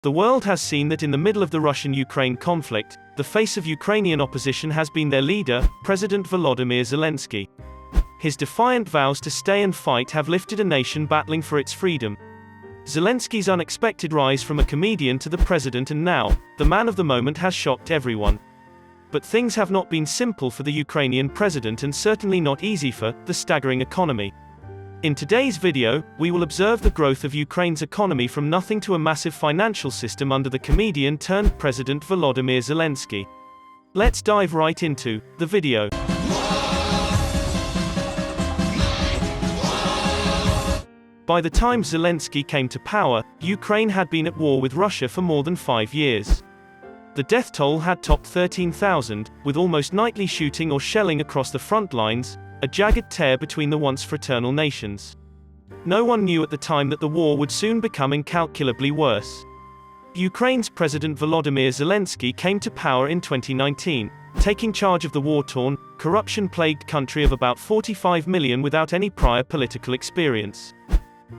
The world has seen that in the middle of the Russian-Ukraine conflict, the face of Ukrainian opposition has been their leader, President Volodymyr Zelensky. His defiant vows to stay and fight have lifted a nation battling for its freedom. Zelensky's unexpected rise from a comedian to the president and now, the man of the moment has shocked everyone. But things have not been simple for the Ukrainian president and certainly not easy for the staggering economy. In today's video, we will observe the growth of Ukraine's economy from nothing to a massive financial system under the comedian turned President Volodymyr Zelensky. Let's dive right into the video. By the time Zelensky came to power, Ukraine had been at war with Russia for more than 5 years. The death toll had topped 13,000, with almost nightly shooting or shelling across the front lines, a jagged tear between the once fraternal nations. No one knew at the time that the war would soon become incalculably worse. Ukraine's President Volodymyr Zelensky came to power in 2019, taking charge of the war-torn, corruption-plagued country of about 45 million without any prior political experience.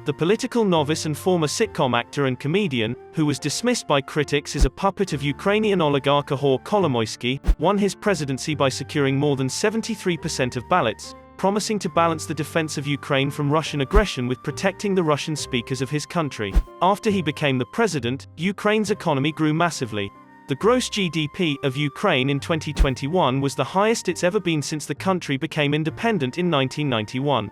The political novice and former sitcom actor and comedian, who was dismissed by critics as a puppet of Ukrainian oligarch Ihor Kolomoisky, won his presidency by securing more than 73% of ballots, promising to balance the defense of Ukraine from Russian aggression with protecting the Russian speakers of his country. After he became the president, Ukraine's economy grew massively. The gross GDP of Ukraine in 2021 was the highest it's ever been since the country became independent in 1991.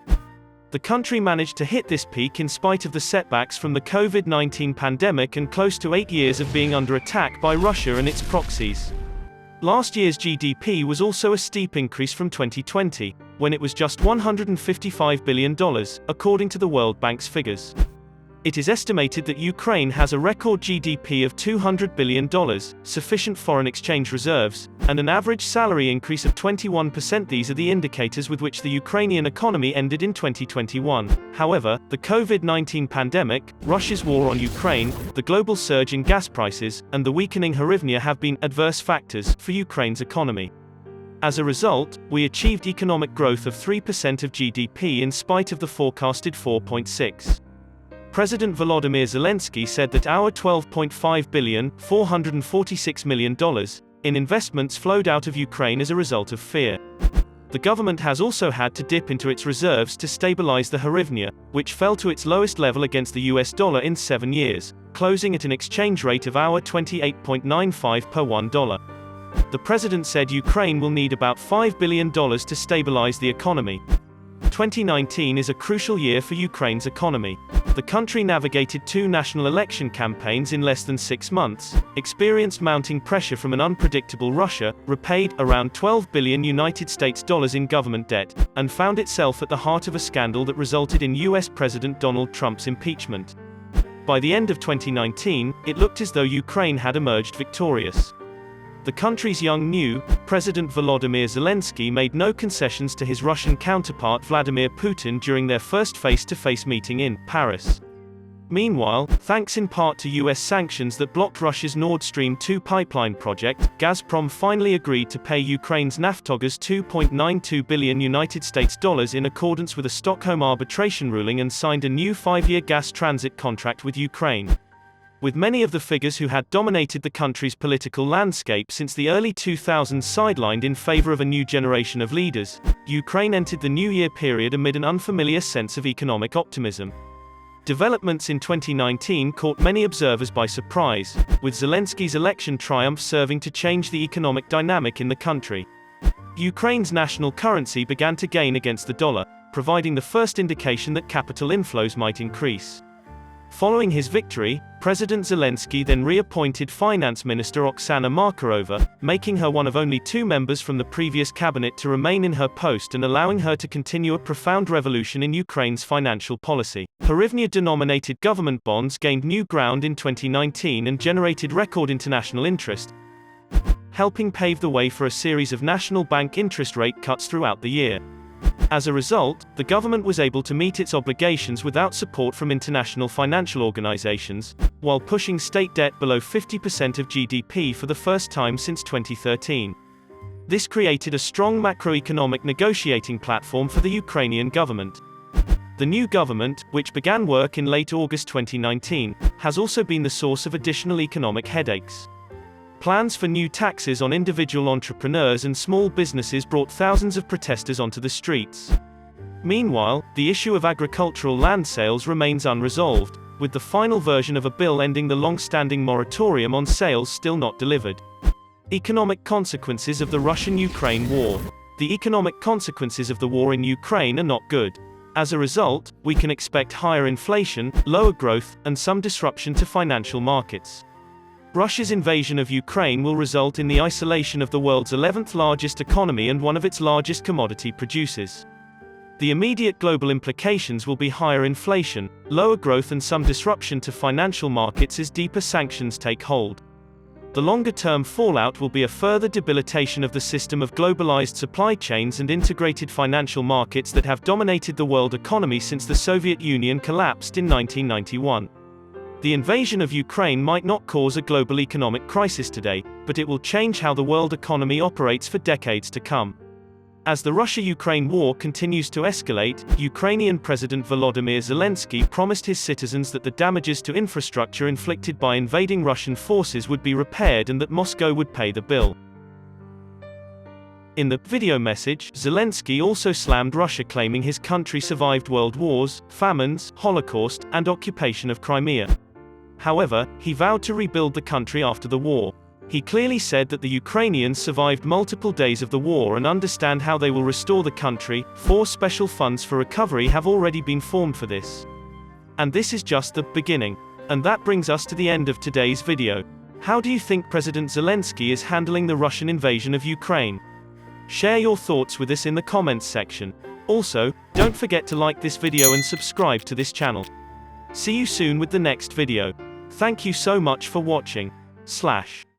The country managed to hit this peak in spite of the setbacks from the COVID-19 pandemic and close to 8 years of being under attack by Russia and its proxies. Last year's GDP was also a steep increase from 2020, when it was just $155 billion, according to the World Bank's figures. It is estimated that Ukraine has a record GDP of $200 billion, sufficient foreign exchange reserves, and an average salary increase of 21%. These are the indicators with which the Ukrainian economy ended in 2021. However, the COVID-19 pandemic, Russia's war on Ukraine, the global surge in gas prices, and the weakening hryvnia have been adverse factors for Ukraine's economy. As a result, we achieved economic growth of 3% of GDP in spite of the forecasted 4.6%. President Volodymyr Zelensky said that our $12.5 billion ($446 million) in investments flowed out of Ukraine as a result of fear. The government has also had to dip into its reserves to stabilize the hryvnia, which fell to its lowest level against the US dollar in 7 years, closing at an exchange rate of our 28.95 per $1. The president said Ukraine will need about $5 billion to stabilize the economy. 2019 is a crucial year for Ukraine's economy. The country navigated 2 national election campaigns in less than 6 months, experienced mounting pressure from an unpredictable Russia, repaid around $12 billion in government debt, and found itself at the heart of a scandal that resulted in US President Donald Trump's impeachment. By the end of 2019, it looked as though Ukraine had emerged victorious. The country's young new President Volodymyr Zelensky made no concessions to his Russian counterpart Vladimir Putin during their first face-to-face meeting in Paris. Meanwhile, thanks in part to US sanctions that blocked Russia's Nord Stream 2 pipeline project, Gazprom finally agreed to pay Ukraine's Naftogaz $2.92 billion in accordance with a Stockholm arbitration ruling and signed a new 5-year gas transit contract with Ukraine. With many of the figures who had dominated the country's political landscape since the early 2000s sidelined in favor of a new generation of leaders, Ukraine entered the new year period amid an unfamiliar sense of economic optimism. Developments in 2019 caught many observers by surprise, with Zelensky's election triumph serving to change the economic dynamic in the country. Ukraine's national currency began to gain against the dollar, providing the first indication that capital inflows might increase. Following his victory, President Zelensky then reappointed Finance Minister Oksana Markarova, making her one of only 2 members from the previous cabinet to remain in her post and allowing her to continue a profound revolution in Ukraine's financial policy. Hryvnia-denominated government bonds gained new ground in 2019 and generated record international interest, helping pave the way for a series of national bank interest rate cuts throughout the year. As a result, the government was able to meet its obligations without support from international financial organizations, while pushing state debt below 50% of GDP for the first time since 2013. This created a strong macroeconomic negotiating platform for the Ukrainian government. The new government, which began work in late August 2019, has also been the source of additional economic headaches. Plans for new taxes on individual entrepreneurs and small businesses brought thousands of protesters onto the streets. Meanwhile, the issue of agricultural land sales remains unresolved, with the final version of a bill ending the long-standing moratorium on sales still not delivered. Economic consequences of the Russian-Ukraine war. The economic consequences of the war in Ukraine are not good. As a result, we can expect higher inflation, lower growth, and some disruption to financial markets. Russia's invasion of Ukraine will result in the isolation of the world's 11th largest economy and one of its largest commodity producers. The immediate global implications will be higher inflation, lower growth, and some disruption to financial markets as deeper sanctions take hold. The longer-term fallout will be a further debilitation of the system of globalized supply chains and integrated financial markets that have dominated the world economy since the Soviet Union collapsed in 1991. The invasion of Ukraine might not cause a global economic crisis today, but it will change how the world economy operates for decades to come. As the Russia-Ukraine war continues to escalate, Ukrainian President Volodymyr Zelensky promised his citizens that the damages to infrastructure inflicted by invading Russian forces would be repaired and that Moscow would pay the bill. In the video message, Zelensky also slammed Russia, claiming his country survived world wars, famines, Holocaust, and occupation of Crimea. However, he vowed to rebuild the country after the war. He clearly said that the Ukrainians survived multiple days of the war and understand how they will restore the country. 4 special funds for recovery have already been formed for this. And this is just the beginning. And that brings us to the end of today's video. How do you think President Zelensky is handling the Russian invasion of Ukraine? Share your thoughts with us in the comments section. Also, don't forget to like this video and subscribe to this channel. See you soon with the next video. Thank you so much for watching.